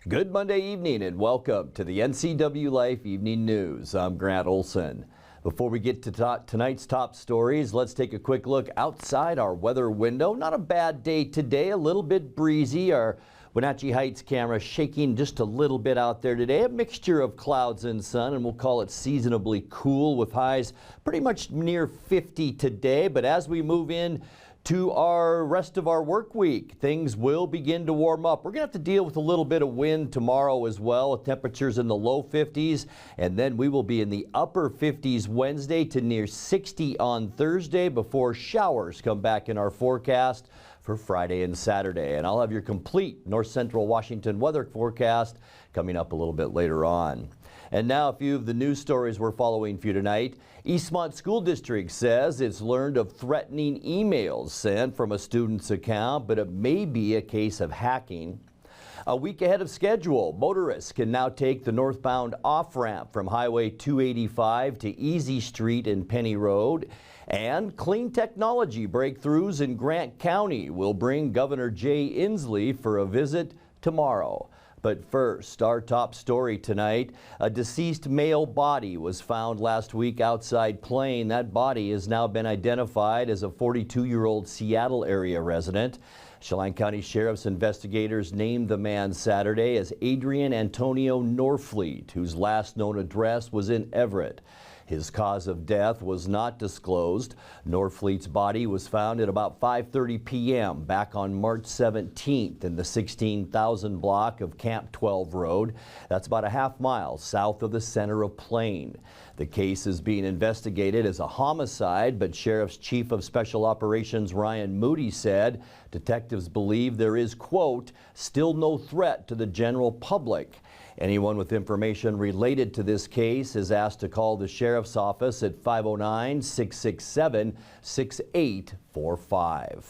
Good Monday evening and welcome to the NCWLIFE Evening News. I'm Grant Olson. Before we get to tonight's top stories, let's take a quick look outside our weather window. Not a bad day today, a little bit breezy. Our Wenatchee Heights camera shaking just a little bit out there today. A mixture of clouds and sun, and we'll call it seasonably cool with highs pretty much near 50 today. But as we move in to our rest of our work week, things will begin to warm up. We're going to have to deal with a little bit of wind tomorrow as well, with temperatures in the low 50s, and then we will be in the upper 50s Wednesday to near 60 on Thursday before showers come back in our forecast for Friday and Saturday. And I'll have your complete north central Washington weather forecast coming up a little bit later on. And now a few of the news stories we're following for you tonight. Eastmont School District says it's learned of threatening emails sent from a student's account, but it may be a case of hacking. A week ahead of schedule, motorists can now take the northbound off-ramp from Highway 285 to Easy Street and Penny Road. And clean technology breakthroughs in Grant County will bring Governor Inslee for a visit tomorrow. But first, our top story tonight, a deceased male body was found last week outside Plain. That body has now been identified as a 42-year-old Seattle area resident. Chelan County Sheriff's investigators named the man Saturday as Adrian Antonio Norfleet, whose last known address was in Everett. His cause of death was not disclosed. Norfleet's body was found at about 5:30 p.m. back on March 17th in the 16,000 block of Camp 12 Road. That's about a half mile south of the center of Plain. The case is being investigated as a homicide, but Sheriff's Chief of Special Operations Ryan Moody said detectives believe there is, quote, still no threat to the general public. Anyone with information related to this case is asked to call the Sheriff's Office at 509-667-6845.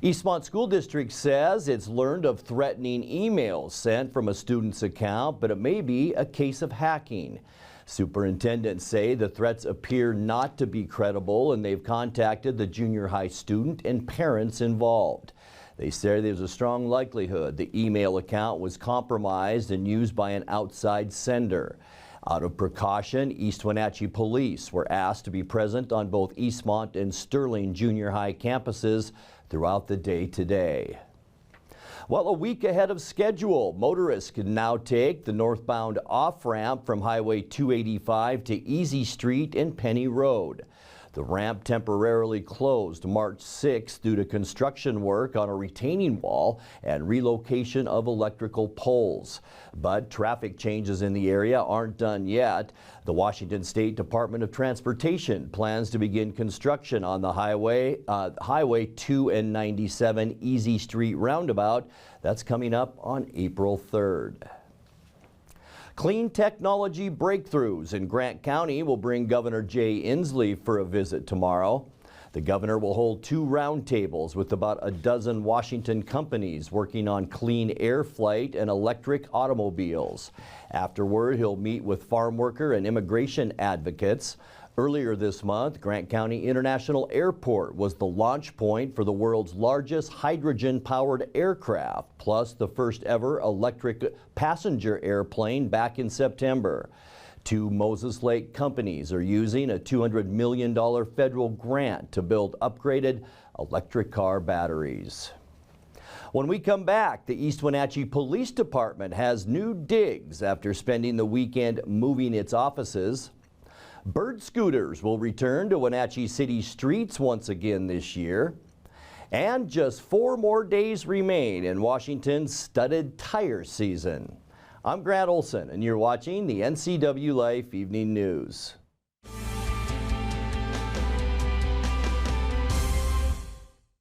Eastmont School District says it's learned of threatening emails sent from a student's account, but it may be a case of hacking. Superintendents say the threats appear not to be credible, and they've contacted the junior high student and parents involved. They say there's a strong likelihood the email account was compromised and used by an outside sender. Out of precaution, East Wenatchee police were asked to be present on both Eastmont and Sterling junior high campuses throughout the day today. Well, a week ahead of schedule, motorists can now take the northbound off-ramp from Highway 285 to Easy Street and Penny Road. The ramp temporarily closed March 6th due to construction work on a retaining wall and relocation of electrical poles. But traffic changes in the area aren't done yet. The Washington State Department of Transportation plans to begin construction on the Highway 2 and 97 Easy Street roundabout. That's coming up on April 3rd. Clean technology breakthroughs in Grant County will bring Governor Inslee for a visit tomorrow. The governor will hold two roundtables with about a dozen Washington companies working on clean air flight and electric automobiles. Afterward, he'll meet with farm worker and immigration advocates. Earlier this month, Grant County International Airport was the launch point for the world's largest hydrogen-powered aircraft, plus the first ever electric passenger airplane back in September. Two Moses Lake companies are using a $200 million federal grant to build upgraded electric car batteries. When we come back, the East Wenatchee Police Department has new digs after spending the weekend moving its offices. Bird scooters will return to Wenatchee City streets once again this year. And just 4 more days remain in Washington's studded tire season. I'm Grant Olson, and you're watching the NCWLIFE Evening News.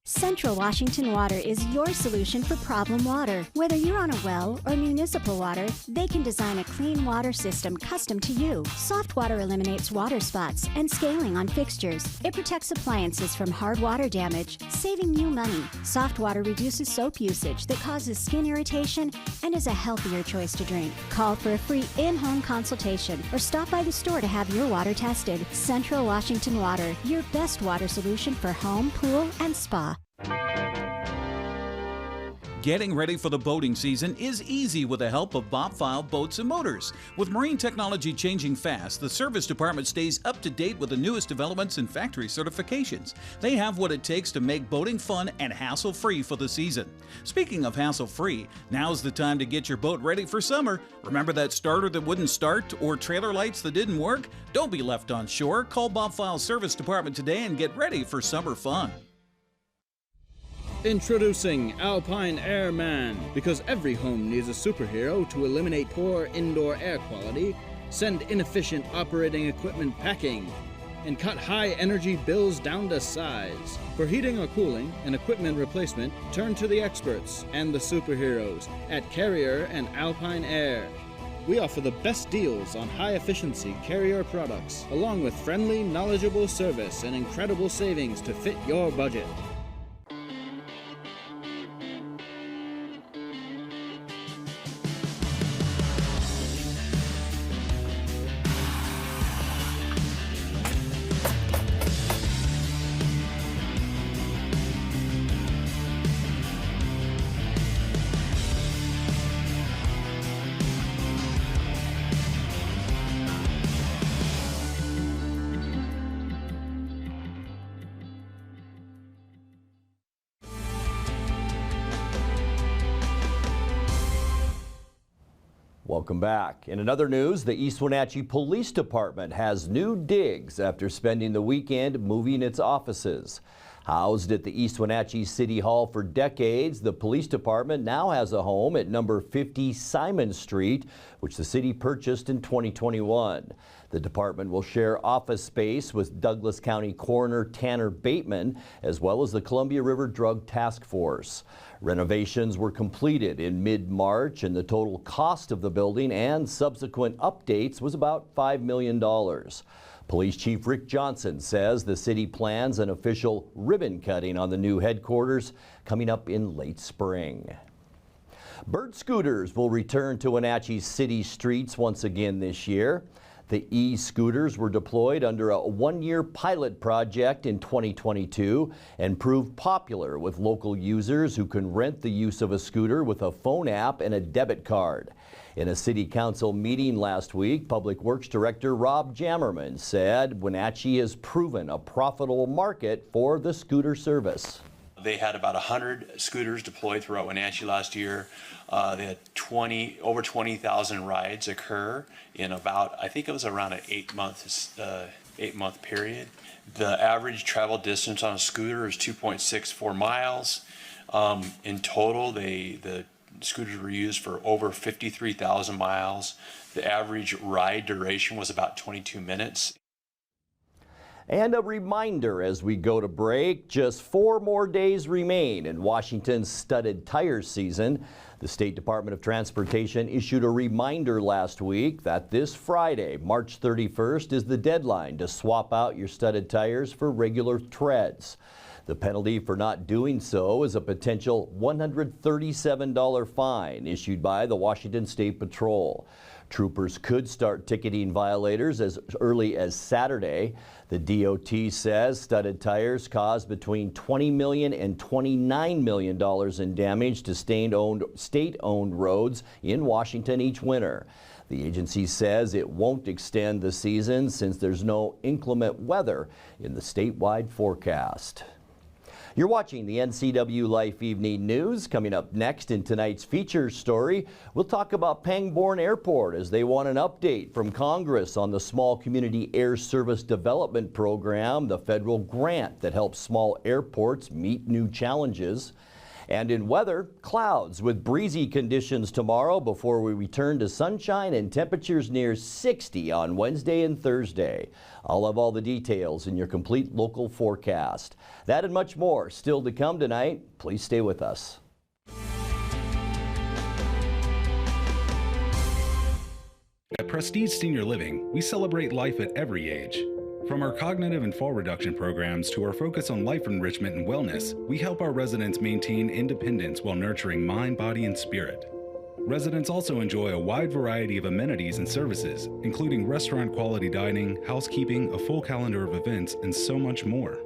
Central Washington Water is your solution for problem water. Whether you're on a well or municipal water, they can design a clean water system custom to you. Soft water eliminates water spots and scaling on fixtures. It protects appliances from hard water damage, saving you money. Soft water reduces soap usage that causes skin irritation and is a healthier choice to drink. Call for a free in-home consultation or stop by the store to have your water tested. Central Washington Water, your best water solution for home, pool, and spa. Getting ready for the boating season is easy with the help of Bob File Boats and Motors. With marine technology changing fast, the service department stays up to date with the newest developments and factory certifications. They have what it takes to make boating fun and hassle-free for the season. Speaking of hassle-free, now's the time to get your boat ready for summer. Remember that starter that wouldn't start or trailer lights that didn't work? Don't be left on shore. Call Bob File's service department today and get ready for summer fun. Introducing Alpine Airman. Because every home needs a superhero to eliminate poor indoor air quality, send inefficient operating equipment packing, and cut high energy bills down to size. For heating or cooling and equipment replacement, turn to the experts and the superheroes at Carrier and Alpine Air. We offer the best deals on high-efficiency Carrier products, along with friendly, knowledgeable service and incredible savings to fit your budget. Welcome back. In another news, the East Wenatchee Police Department has new digs after spending the weekend moving its offices. Housed at the East Wenatchee City Hall for decades, the police department now has a home at number 50 Simon Street, which the city purchased in 2021. The department will share office space with Douglas County Coroner Tanner Bateman, as well as the Columbia River Drug Task Force. Renovations were completed in mid-March, and the total cost of the building and subsequent updates was about $5 million. Police Chief Rick Johnson says the city plans an official ribbon cutting on the new headquarters coming up in late spring. Bird scooters will return to Wenatchee's city streets once again this year. The e-scooters were deployed under a one-year pilot project in 2022 and proved popular with local users who can rent the use of a scooter with a phone app and a debit card. In a city council meeting last week, Public Works Director Rob Jammerman said Wenatchee has proven a profitable market for the scooter service. They had about 100 scooters deployed throughout Wenatchee last year. They had over 20,000 rides occur in about, I think it was around an 8-month period. The average travel distance on a scooter is 2.64 miles. In total, the scooters were used for over 53,000 miles. The average ride duration was about 22 minutes. And a reminder as we go to break, just 4 more days remain in Washington's studded tire season. The State Department of Transportation issued a reminder last week that this Friday, March 31st, is the deadline to swap out your studded tires for regular treads. The penalty for not doing so is a potential $137 fine issued by the Washington State Patrol. Troopers could start ticketing violators as early as Saturday. The DOT says studded tires caused between $20 million and $29 million in damage to state-owned roads in Washington each winter. The agency says it won't extend the season since there's no inclement weather in the statewide forecast. You're watching the NCWLIFE Evening News. Coming up next in tonight's feature story, we'll talk about Pangborn Airport as they want an update from Congress on the Small Community Air Service Development Program, the federal grant that helps small airports meet new challenges. And in weather, clouds with breezy conditions tomorrow before we return to sunshine and temperatures near 60 on Wednesday and Thursday. I'll have all the details in your complete local forecast. That and much more still to come tonight. Please stay with us. At Prestige Senior Living, we celebrate life at every age. From our cognitive and fall reduction programs to our focus on life enrichment and wellness, we help our residents maintain independence while nurturing mind, body, and spirit. Residents also enjoy a wide variety of amenities and services, including restaurant quality dining, housekeeping, a full calendar of events, and so much more.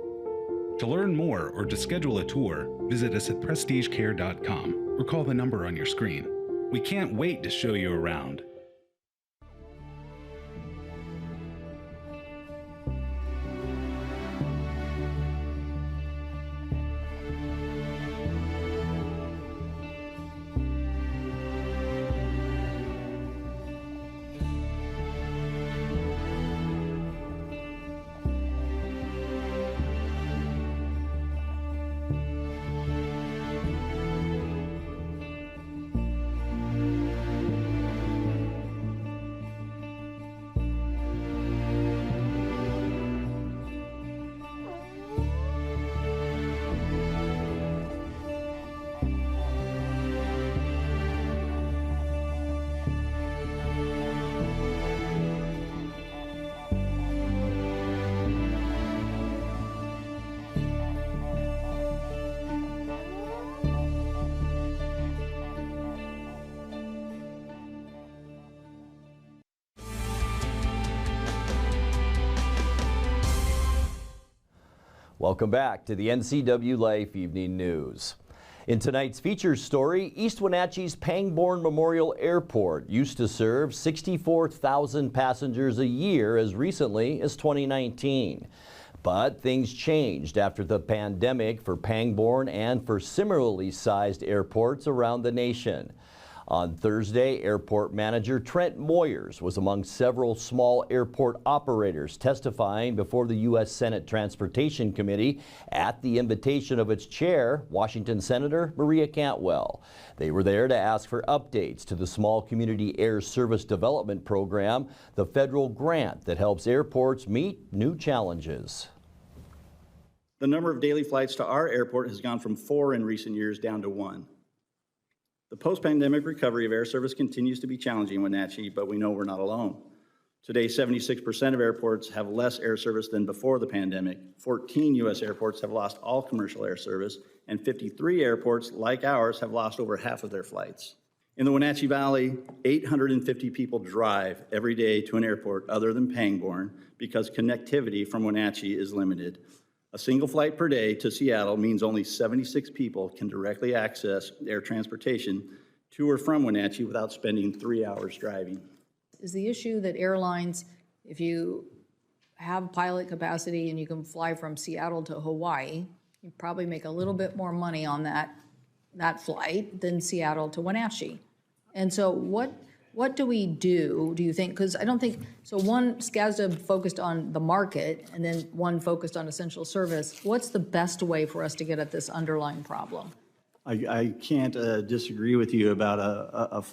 To learn more or to schedule a tour, visit us at prestigecare.com. or call the number on your screen. We can't wait to show you around. Welcome back to the NCWLIFE Evening News. In tonight's feature story, East Wenatchee's Pangborn Memorial Airport used to serve 64,000 passengers a year as recently as 2019. But things changed after the pandemic for Pangborn and for similarly sized airports around the nation. On Thursday, airport manager Trent Moyers was among several small airport operators testifying before the U.S. Senate Transportation Committee at the invitation of its chair, Washington Senator Maria Cantwell. They were there to ask for updates to the Small Community Air Service Development Program, the federal grant that helps airports meet new challenges. The number of daily flights to our airport has gone from 4 in recent years down to 1. The post-pandemic recovery of air service continues to be challenging in Wenatchee, but we know we're not alone. Today, 76% of airports have less air service than before the pandemic. 14 U.S. airports have lost all commercial air service, and 53 airports, like ours, have lost over half of their flights. In the Wenatchee Valley, 850 people drive every day to an airport other than Pangborn because connectivity from Wenatchee is limited. A single flight per day to Seattle means only 76 people can directly access air transportation to or from Wenatchee without spending 3 hours driving. Is the issue that airlines, if you have pilot capacity and you can fly from Seattle to Hawaii, you probably make a little bit more money on that flight than Seattle to Wenatchee. And so what do we do you think? Because I don't think, so one, SCASDA focused on the market and then one focused on essential service. What's the best way for us to get at this underlying problem? I can't disagree with you about a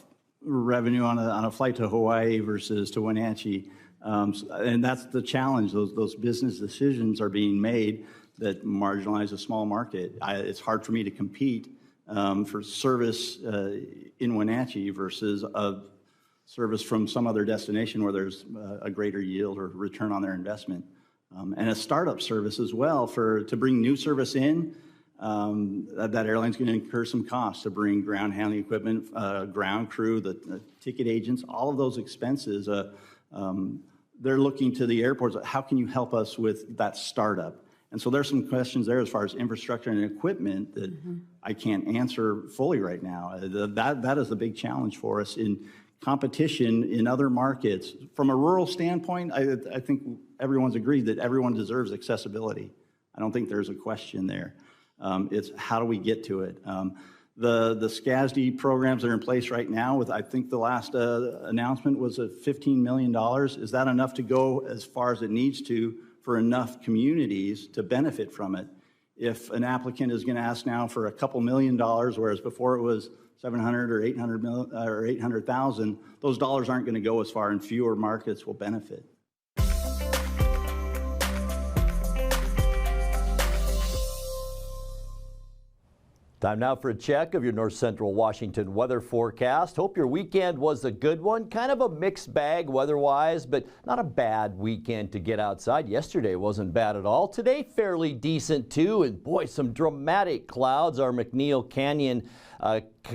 revenue on a flight to Hawaii versus to Wenatchee. And that's the challenge. Those business decisions are being made that marginalize a small market. It's hard for me to compete for service in Wenatchee versus a service from some other destination where there's a greater yield or return on their investment. And a startup service as well to bring new service in. That airline's going to incur some costs to bring ground handling equipment, ground crew, the ticket agents, all of those expenses. They're looking to the airports. How can you help us with that startup? And so there's some questions there as far as infrastructure and equipment that I can't answer fully right now. That is the big challenge for us in competition in other markets. From a rural standpoint, I think everyone's agreed that everyone deserves accessibility. I don't think there's a question there. It's how do we get to it? The SCASD programs that are in place right now with, I think the last announcement was $15 million. Is that enough to go as far as it needs to for enough communities to benefit from it? If an applicant is going to ask now for a couple $1 million, whereas before it was 700 or 800 or 800,000, those dollars aren't going to go as far, and fewer markets will benefit. Time now for a check of your North Central Washington weather forecast. Hope your weekend was a good one. Kind of a mixed bag weather-wise, but not a bad weekend to get outside. Yesterday wasn't bad at all. Today, fairly decent too, and boy, some dramatic clouds. Our McNeil Canyon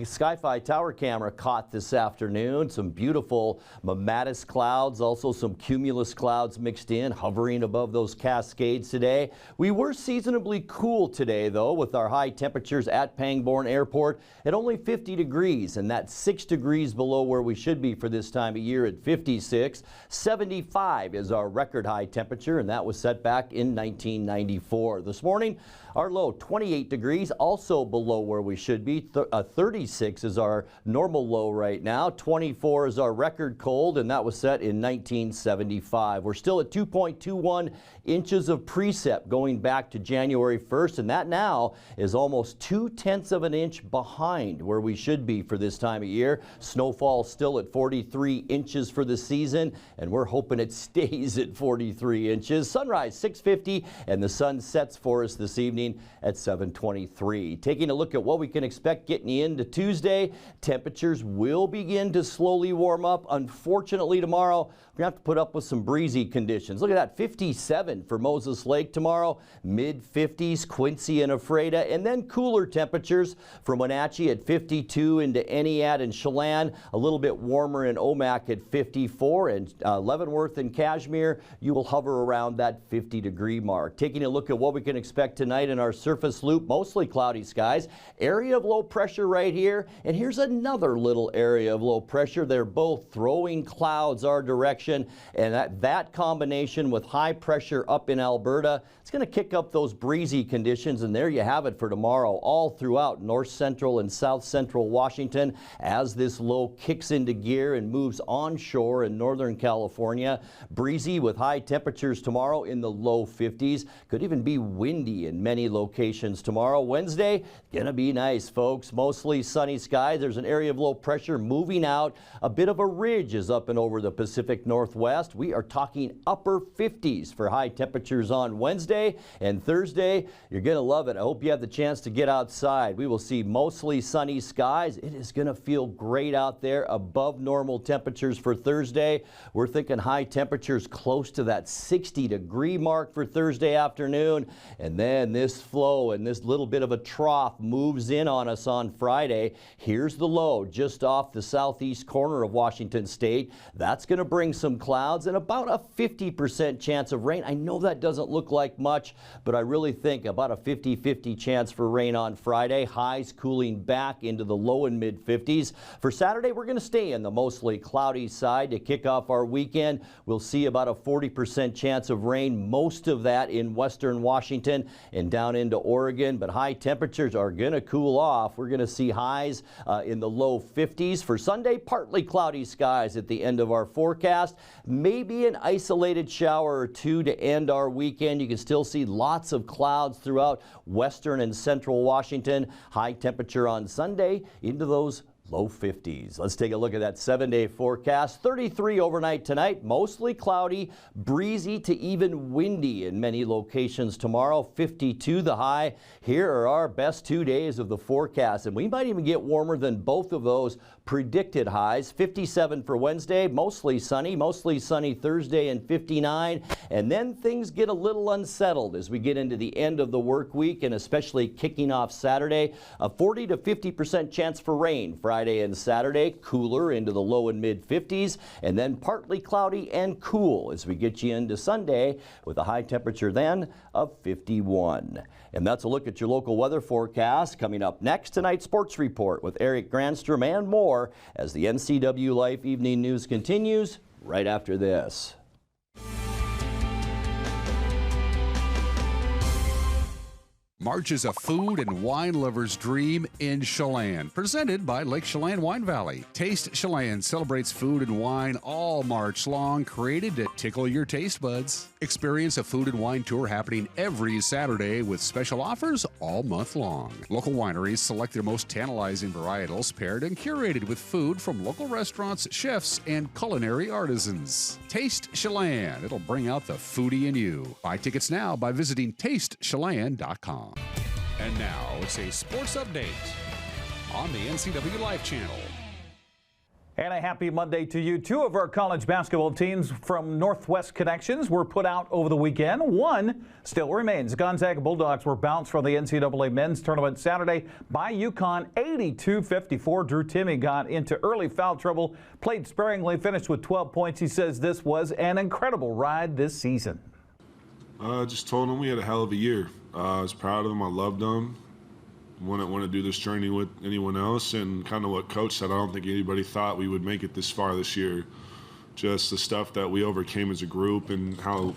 Sky-Fi tower camera caught this afternoon. Some beautiful mammatus clouds, also some cumulus clouds mixed in, hovering above those Cascades today. We were seasonably cool today, though, with our high temperatures at Pangborn Airport at only 50 degrees, and that's 6 degrees below where we should be for this time of year at 56. 75 is our record high temperature, and that was set back in 1994. This morning, our low 28 degrees, also below where we should be. 36 is our normal low right now. 24 is our record cold, and that was set in 1975. We're still at 2.21 inches of precip going back to January 1st, and that now is almost 2/10 of an inch behind where we should be for this time of year. Snowfall still at 43 inches for the season, and we're hoping it stays at 43 inches. Sunrise 6:50, and the sun sets for us this evening at 7:23. Taking a look at what we can expect getting into Tuesday, temperatures will begin to slowly warm up. Unfortunately, tomorrow we're going to have to put up with some breezy conditions. Look at that, 57 for Moses Lake tomorrow, mid-50s, Quincy and Ephrata, and then cooler temperatures from Wenatchee at 52 into Entiat and Chelan, a little bit warmer in Omak at 54, and Leavenworth and Cashmere, you will hover around that 50-degree mark. Taking a look at what we can expect tonight in our surface loop, mostly cloudy skies, area of low pressure right here, and here's another little area of low pressure. They're both throwing clouds our direction, and that combination with high pressure up in Alberta, it's going to kick up those breezy conditions, and there you have it for tomorrow all throughout north central and south central Washington as this low kicks into gear and moves onshore in northern California. Breezy with high temperatures tomorrow in the low 50s. Could even be windy in many locations tomorrow. Wednesday, gonna be nice, folks. Mostly sunny skies. There's an area of low pressure moving out. A bit of a ridge is up and over the Pacific Northwest. We are talking upper 50s for high temperatures on Wednesday and Thursday. You're gonna love it. I hope you have the chance to get outside. We will see mostly sunny skies. It is gonna feel great out there, above normal temperatures for Thursday. We're thinking high temperatures close to that 60-degree mark for Thursday afternoon, and then this flow and this little bit of a trough moves in on us on Friday. Here's the low just off the southeast corner of Washington State. That's going to bring some clouds and about a 50% chance of rain. I know that doesn't look like much, but I really think about a 50-50 chance for rain on Friday. Highs cooling back into the low and mid 50s. For Saturday, we're going to stay in the mostly cloudy side to kick off our weekend. We'll see about a 40% chance of rain, most of that in western Washington and down into Oregon, but high temperatures are going to cool off. We're going to see highs in the low 50s. For Sunday, partly cloudy skies at the end of our forecast. Maybe an isolated shower or two to end our weekend. You can still see lots of clouds throughout western and central Washington. High temperature on Sunday into those low 50s. Let's take a look at that 7-day forecast. 33 overnight tonight, mostly cloudy, breezy to even windy in many locations tomorrow. 52 the high. Here are our best 2 days of the forecast, and we might even get warmer than both of those predicted highs. 57 for Wednesday, mostly sunny Thursday, and 59. And then things get a little unsettled as we get into the end of the work week, and especially kicking off Saturday. A 40 to 50% chance for rain Friday and Saturday, cooler into the low and mid 50s, and then partly cloudy and cool as we get you into Sunday with a high temperature then of 51. And that's a look at your local weather forecast. Coming up next, tonight's sports report with Eric Granstrom and more as the NCWLIFE Evening News continues right after this. March is a food and wine lover's dream in Chelan, presented by Lake Chelan Wine Valley. Taste Chelan celebrates food and wine all March long, created to tickle your taste buds. Experience a food and wine tour happening every Saturday with special offers all month long. Local wineries select their most tantalizing varietals paired and curated with food from local restaurants, chefs, and culinary artisans. Taste Chelan. It'll bring out the foodie in you. Buy tickets now by visiting tastechelan.com. And now it's a sports update on the NCWLIFE channel. And a happy Monday to you. Two of our college basketball teams from Northwest Connections were put out over the weekend. One still remains. The Gonzaga Bulldogs were bounced from the NCAA men's tournament Saturday by UConn 82-54. Drew Timme got into early foul trouble, played sparingly, finished with 12 points. He says this was an incredible ride this season. I just told him we had a hell of a year. I was proud of him. I loved him. Wouldn't want to do this journey with anyone else, and kind of what Coach said, I don't think anybody thought we would make it this far this year. Just the stuff that we overcame as a group and how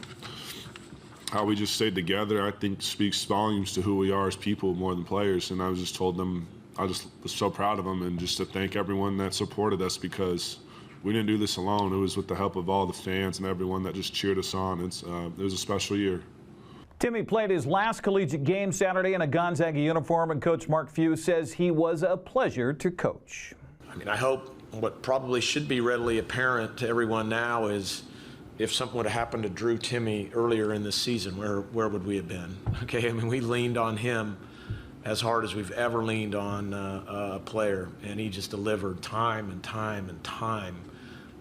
we just stayed together, I think speaks volumes to who we are as people more than players. And I just told them I just was so proud of them, and just to thank everyone that supported us, because we didn't do this alone. It was with the help of all the fans and everyone that just cheered us on. It was a special year. Timme played his last collegiate game Saturday in a Gonzaga uniform, and Coach Mark Few says he was a pleasure to coach. I mean, I hope what probably should be readily apparent to everyone now is if something would have happened to Drew Timme earlier in this season, where would we have been? Okay, I mean, we leaned on him as hard as we've ever leaned on a player, and he just delivered time and time and time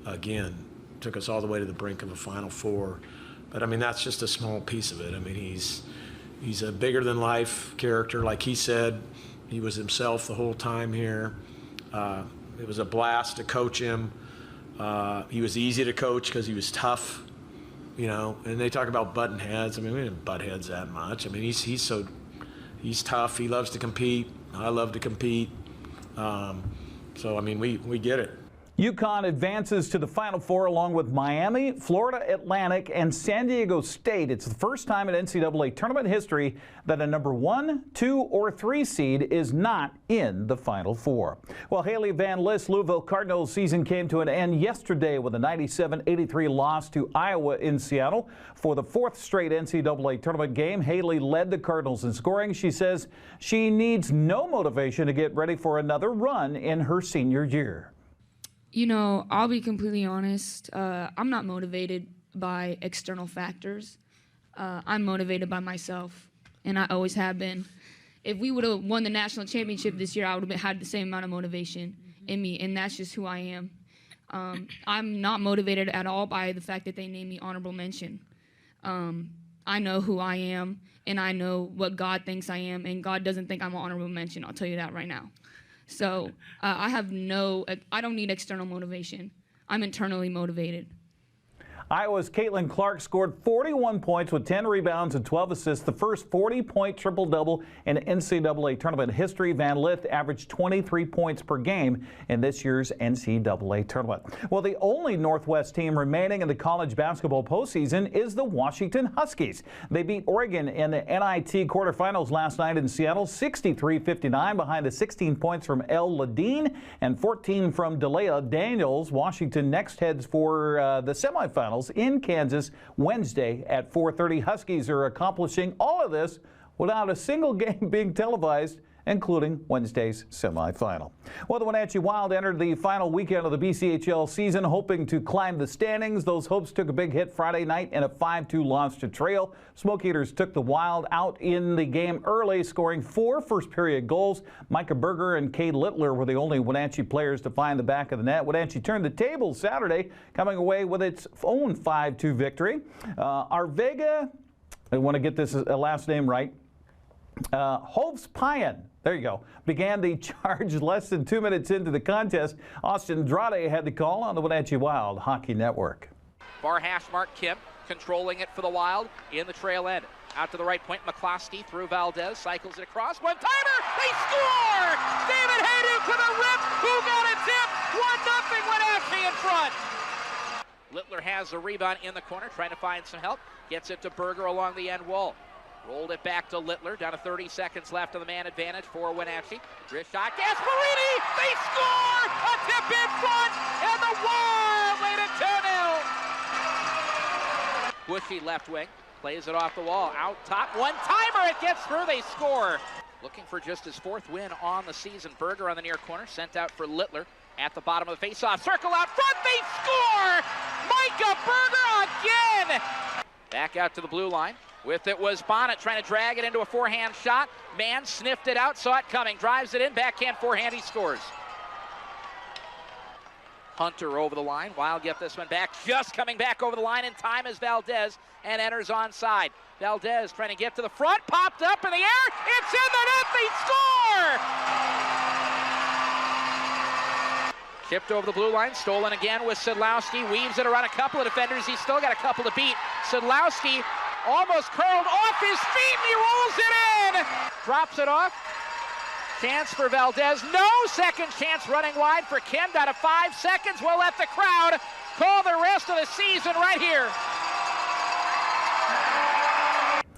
again. Took us all the way to the brink of a Final Four. But I mean, that's just a small piece of it. I mean, he's a bigger than life character. Like he said, he was himself the whole time here. It was a blast to coach him. He was easy to coach because he was tough, you know. And they talk about button heads. I mean, we didn't butt heads that much. I mean, he's tough. He loves to compete. I love to compete. So I mean, we get it. UConn advances to the Final Four along with Miami, Florida Atlantic, and San Diego State. It's the first time in NCAA tournament history that a number 1, 2, or 3 seed is not in the Final Four. Well, Haley Van List's Louisville Cardinals season came to an end yesterday with a 97-83 loss to Iowa in Seattle. For the 4th straight NCAA tournament game, Haley led the Cardinals in scoring. She says she needs no motivation to get ready for another run in her senior year. You know, I'll be completely honest. I'm not motivated by external factors. I'm motivated by myself, and I always have been. If we would have won the national championship this year, I would have had the same amount of motivation in me, and that's just who I am. I'm not motivated at all by the fact that they named me honorable mention. I know who I am, and I know what God thinks I am, and God doesn't think I'm an honorable mention. I'll tell you that right now. So I don't need external motivation. I'm internally motivated. Iowa's Caitlin Clark scored 41 points with 10 rebounds and 12 assists, the first 40-point triple-double in NCAA tournament history. Van Lith averaged 23 points per game in this year's NCAA tournament. Well, the only Northwest team remaining in the college basketball postseason is the Washington Huskies. They beat Oregon in the NIT quarterfinals last night in Seattle, 63-59, behind the 16 points from Elle Ladine and 14 from Delia Daniels. Washington next heads for the semifinals in Kansas Wednesday at 4:30. Huskies are accomplishing all of this without a single game being televised, including Wednesday's semifinal. Well, the Wenatchee Wild entered the final weekend of the BCHL season, hoping to climb the standings. Those hopes took a big hit Friday night in a 5-2 loss to Trail. Smoke Eaters took the Wild out in the game early, scoring 4 first-period goals. Micah Berger and Cade Littler were the only Wenatchee players to find the back of the net. Wenatchee turned the tables Saturday, coming away with its own 5-2 victory. Arvega, I want to get this last name right, Hovs Payan, there you go, began the charge less than 2 minutes into the contest. Austin Andrade had the call on the Wenatchee Wild Hockey Network. Far hash mark Kim controlling it for the Wild in the trail end. Out to the right point, McCloskey through Valdez, cycles it across. One-timer, they score! David Hayden to the rip, who got a tip? 1-0 Wenatchee in front. Littler has the rebound in the corner, trying to find some help. Gets it to Berger along the end wall. Rolled it back to Littler, down to 30 seconds left on the man advantage for Wenatchee. Wrist shot, Gasparini, they score! A tip in front, and the Wild lead it 2-0. Bushy left wing, plays it off the wall, out top, one-timer, it gets through, they score. Looking for just his 4th win on the season. Berger on the near corner, sent out for Littler. At the bottom of the faceoff, circle out front, they score! Micah Berger again! Back out to the blue line. With it was Bonnet trying to drag it into a forehand shot. Mann sniffed it out, saw it coming, drives it in, backhand forehand, he scores. Hunter over the line. Wild get this one back. Just coming back over the line in time is Valdez and enters onside. Valdez trying to get to the front. Popped up in the air. It's in the net. They score! Chipped over the blue line. Stolen again with Sadlowski. Weaves it around a couple of defenders. He's still got a couple to beat. Sadlowski almost curled off his feet and he rolls it in. Drops it off. Chance for Valdez. No second chance running wide for Kim. Down to 5 seconds. We'll let the crowd call the rest of the season right here.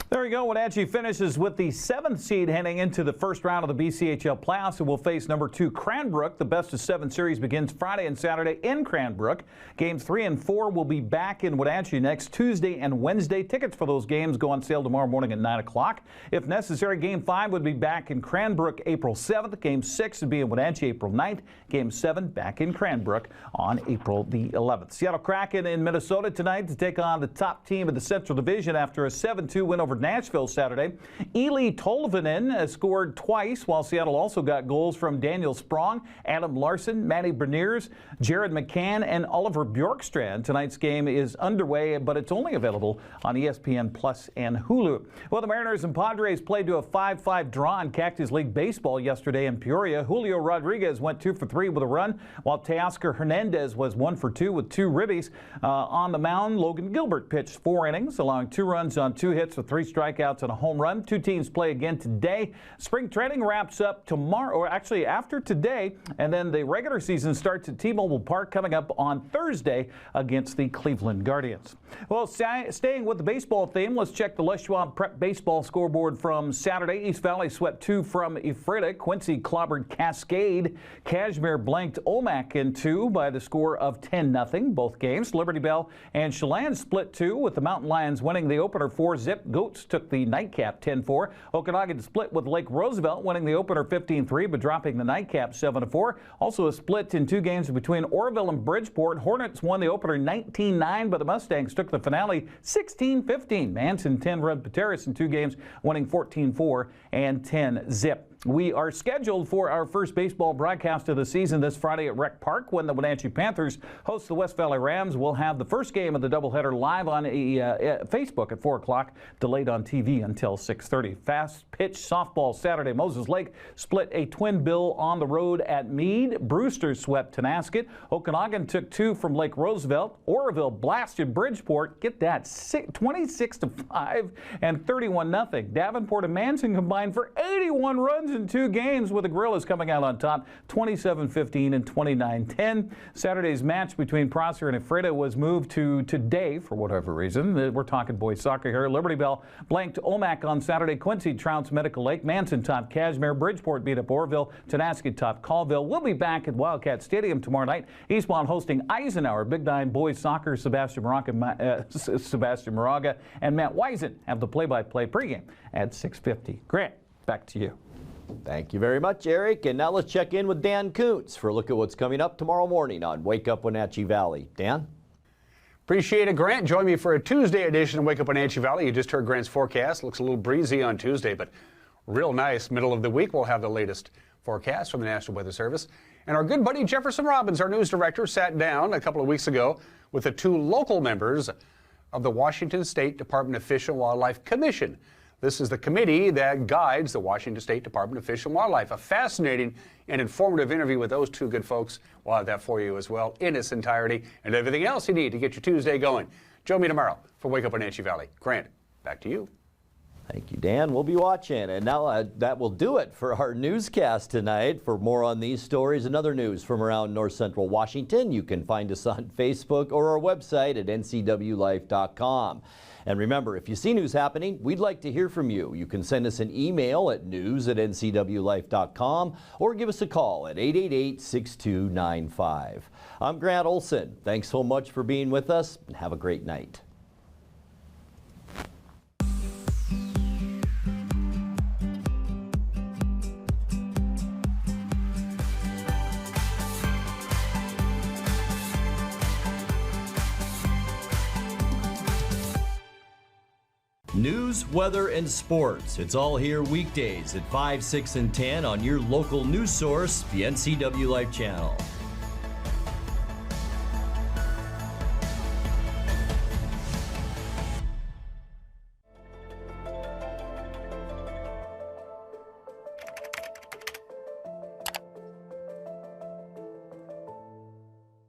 There you go. Wenatchee finishes with the 7th seed heading into the first round of the BCHL playoffs. It will face number 2 Cranbrook. The best of 7 series begins Friday and Saturday in Cranbrook. Games 3 and 4 will be back in Wenatchee next Tuesday and Wednesday. Tickets for those games go on sale tomorrow morning at 9 o'clock. If necessary, Game 5 would be back in Cranbrook April 7th. Game 6 would be in Wenatchee April 9th. Game 7 back in Cranbrook on April the 11th. Seattle Kraken in Minnesota tonight to take on the top team of the Central Division after a 7-2 win over Nashville Saturday. Eli Tolvanen scored twice, while Seattle also got goals from Daniel Sprong, Adam Larson, Manny Berniers, Jared McCann, and Oliver Bjorkstrand. Tonight's game is underway, but it's only available on ESPN Plus and Hulu. Well, the Mariners and Padres played to a 5-5 draw in Cactus League Baseball yesterday in Peoria. Julio Rodriguez went 2 for 3 with a run, while Teoscar Hernandez was 1 for 2 with 2 ribbies. On the mound, Logan Gilbert pitched 4 innings, allowing 2 runs on 2 hits with 3 strikeouts and a home run. 2 teams play again today. Spring training wraps up tomorrow, or actually after today, and then the regular season starts at T-Mobile Park coming up on Thursday against the Cleveland Guardians. Well, staying with the baseball theme, let's check the Les Schwab Prep Baseball scoreboard from Saturday. East Valley swept 2 from Ephrata. Quincy clobbered Cascade. Cashmere blanked Omak in 2 by the score of 10-0 both games. Liberty Bell and Chelan split 2 with the Mountain Lions winning the opener 4-zip. Goats took the nightcap 10-4. Okanagan split with Lake Roosevelt winning the opener 15-3 but dropping the nightcap 7-4. Also a split in 2 games between Oroville and Bridgeport. Hornets won the opener 19-9 but the Mustangs took the finale 16-15. Manson 10-run Pateris in 2 games winning 14-4 and 10-zip. We are scheduled for our first baseball broadcast of the season this Friday at Rec Park when the Wenatchee Panthers host the West Valley Rams. We'll have the first game of the doubleheader live on Facebook at 4 o'clock, delayed on TV until 6:30. Fast pitch softball Saturday. Moses Lake split a twin bill on the road at Meade. Brewster swept Tenasket. Okanagan took 2 from Lake Roosevelt. Oroville blasted Bridgeport. Get that, 26-5 and 31-0. Davenport and Manson combined for 81 runs in 2 games, with the Gorillas coming out on top 27-15 and 29-10. Saturday's match between Prosser and Ephrata was moved to today for whatever reason. We're talking boys soccer here. Liberty Bell blanked Omak on Saturday. Quincy trounced Medical Lake. Manson topped Cashmere. Bridgeport beat up Oroville. Tenasket topped Colville. We'll be back at Wildcat Stadium tomorrow night. Eastmont hosting Eisenhower. Big Nine boys soccer. Sebastian Moraga and Matt Wiesen have the play-by-play pregame at 6:50. Grant, back to you. Thank you very much, Eric. And now let's check in with Dan Kuntz for a look at what's coming up tomorrow morning on Wake Up Wenatchee Valley. Dan? Appreciate it, Grant. Join me for a Tuesday edition of Wake Up Wenatchee Valley. You just heard Grant's forecast. Looks a little breezy on Tuesday, but real nice. Middle of the week, we'll have the latest forecast from the National Weather Service. And our good buddy Jefferson Robbins, our news director, sat down a couple of weeks ago with the 2 local members of the Washington State Department of Fish and Wildlife Commission. This is the committee that guides the Washington State Department of Fish and Wildlife. A fascinating and informative interview with those 2 good folks. We'll have that for you as well in its entirety and everything else you need to get your Tuesday going. Join me tomorrow for Wake Up Wenatchee Valley. Grant, back to you. Thank you, Dan. We'll be watching. And now that will do it for our newscast tonight. For more on these stories and other news from around North Central Washington, you can find us on Facebook or our website at ncwlife.com. And remember, if you see news happening, we'd like to hear from you. You can send us an email at news@ncwlife.com or give us a call at 888-6295. I'm Grant Olson. Thanks so much for being with us, and have a great night. News, weather, and sports. It's all here weekdays at 5, 6, and 10 on your local news source, the NCW Life channel.